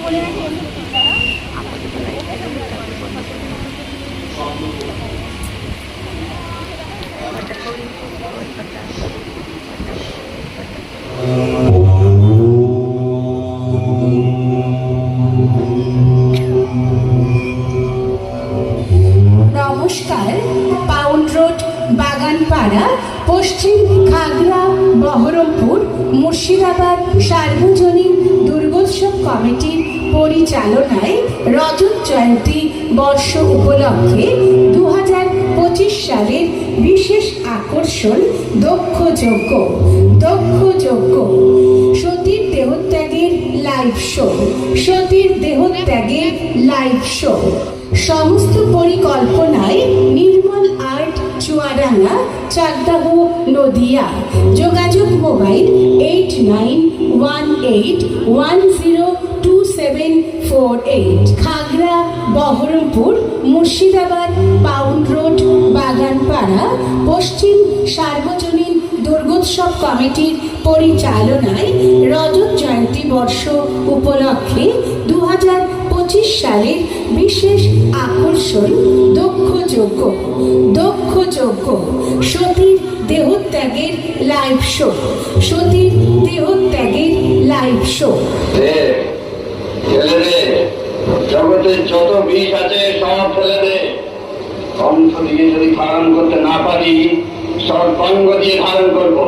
নমস্কার। Pound road, Baganpara, পশ্চিম খাগড়া, বহরমপুর, মুর্শিদাবাদ সার্বজনীন দুর্গোৎসব কমিটির পরিচালনায় রজত জয়ন্তী বর্ষ উপলক্ষে 2025 সালের বিশেষ আকর্ষণ দক্ষযজ্ঞ। সতীর দেহত্যাগের লাইভ শো। সতীর দেহত্যাগের লাইভ শো সমস্ত পরিকল্পনায় নির্মল আর্ট, চুয়াডাঙ্গা, চাকদাহ, নদিয়া। যোগাযোগ mobile 8918102748। Khagra, Baharampur, Murshidabad pound road, Baganpara পশ্চিম সার্বজনীন দুর্গোৎসব কমিটির পরিচালনায় রজত জয়ন্তী বর্ষ উপলক্ষে 2025 সালের বিশেষ আকর্ষণ দক্ষযজ্ঞ। সতীর দেহত্যাগের লাইভ শো। সতীর দেহত্যাগের লাইভ শো। জগতে যত বিষ আছে সব ফেলে দে। কণ্ঠ দিয়ে যদি ধারণ করতে না পারি, সর্বাঙ্গ দিয়ে ধারণ করবো।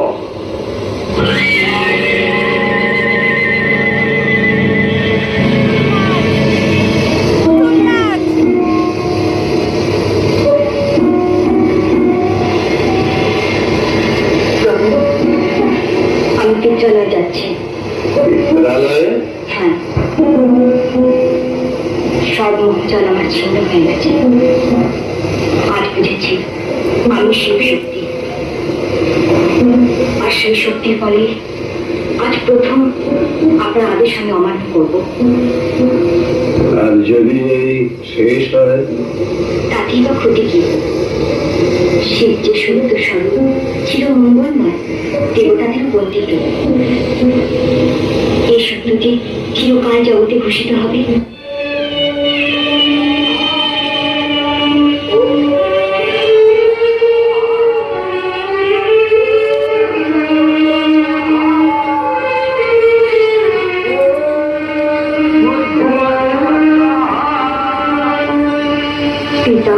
বিদ্যালয়ে যাচ্ছি। হ্যাঁ, সব মুখজাল আমার ছিন্ন হয়ে গেছে। আজ বুঝেছি আমি শিব শক্তি, আর সেই শক্তির ফলে আজ প্রথম আপনার আদেশ আমি অমান্য করব। আর যদি এই শেষ হয় তাতেই বা ক্ষতি কি? শিব যে সত্য স্বরূপ, চির মঙ্গলময়, দেবতাদের বন্দিত। এই সত্যটি চিরকাল জগতে ঘোষিত হবে। পিতা,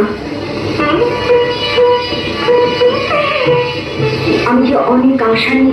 আমি যে অনেক আশা নিয়ে